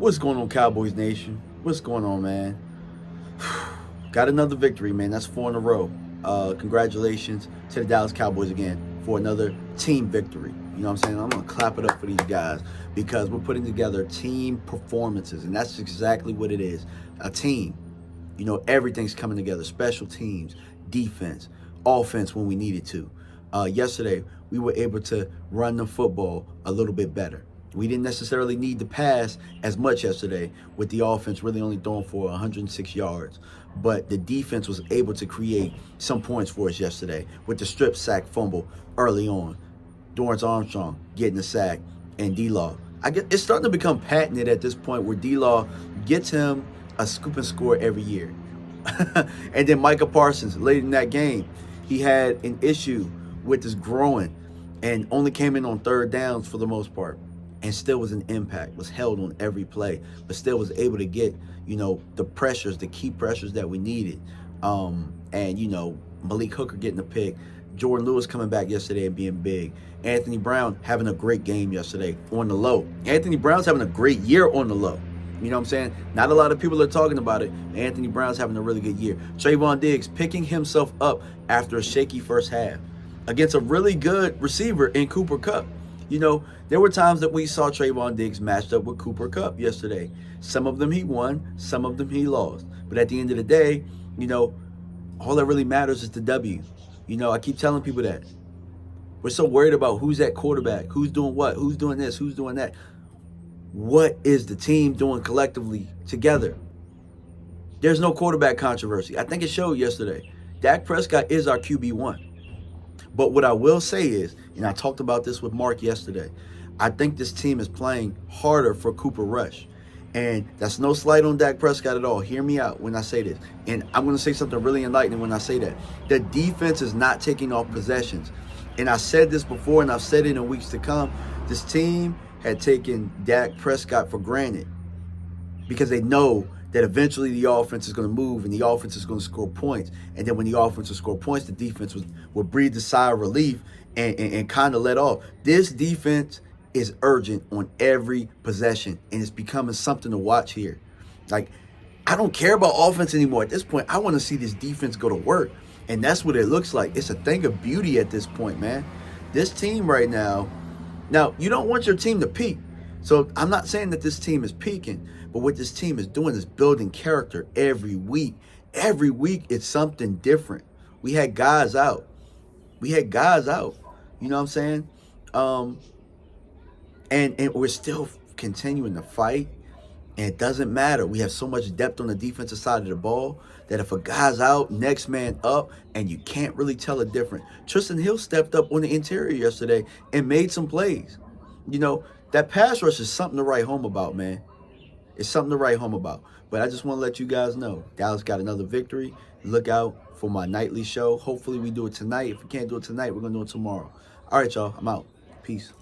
What's going on, Cowboys Nation? What's going on, man? Got another victory, man. That's 4 in a row. Congratulations to the Dallas Cowboys again for another team victory. You know what I'm saying? I'm going to clap it up for these guys because we're putting together team performances, and that's exactly what it is. A team. You know, everything's coming together. Special teams, defense, offense when we needed to. Yesterday, we were able to run the football a little bit better. We didn't necessarily need to pass as much yesterday with the offense really only throwing for 106 yards. But the defense was able to create some points for us yesterday with the strip sack fumble early on. Dorrance Armstrong getting the sack and D-Law. It's starting to become patented at this point where D-Law gets him a scoop and score every year. And then Micah Parsons, late in that game, he had an issue with his groin and only came in on third downs for the most part. And still was an impact, was held on every play, but still was able to get, the pressures, the key pressures that we needed. And, Malik Hooker getting the pick, Jordan Lewis coming back yesterday and being big. Anthony Brown having a great game yesterday on the low. Anthony Brown's having a great year on the low. You know what I'm saying? Not a lot of people are talking about it. Anthony Brown's having a really good year. Trayvon Diggs picking himself up after a shaky first half against a really good receiver in Cooper Kupp. There were times that we saw Trayvon Diggs matched up with Cooper Kupp yesterday. Some of them he won, some of them he lost. But at the end of the day, all that really matters is the W. I keep telling people that. We're so worried about who's at quarterback, who's doing what, who's doing this, who's doing that. What is the team doing collectively together? There's no quarterback controversy. I think it showed yesterday. Dak Prescott is our QB1. But what I will say is, and I talked about this with Mark yesterday, I think this team is playing harder for Cooper Rush. And that's no slight on Dak Prescott at all. Hear me out when I say this. And I'm going to say something really enlightening when I say that. The defense is not taking off possessions. And I said this before, and I've said it in weeks to come. This team had taken Dak Prescott for granted because they know that eventually the offense is going to move and the offense is going to score points. And then when the offense will score points, the defense will breathe a sigh of relief and kind of let off. This defense is urgent on every possession, and it's becoming something to watch here. Like, I don't care about offense anymore. At this point, I want to see this defense go to work, and that's what it looks like. It's a thing of beauty at this point, man. This team right now, you don't want your team to peak. So I'm not saying that this team is peaking, but what this team is doing is building character every week. Every week it's something different. We had guys out. You know what I'm saying? And we're still continuing to fight. And it doesn't matter. We have so much depth on the defensive side of the ball that if a guy's out, next man up, and you can't really tell a difference. Tristan Hill stepped up on the interior yesterday and made some plays. That pass rush is something to write home about, man. It's something to write home about. But I just want to let you guys know, Dallas got another victory. Look out for my nightly show. Hopefully we do it tonight. If we can't do it tonight, we're going to do it tomorrow. All right, y'all. I'm out. Peace.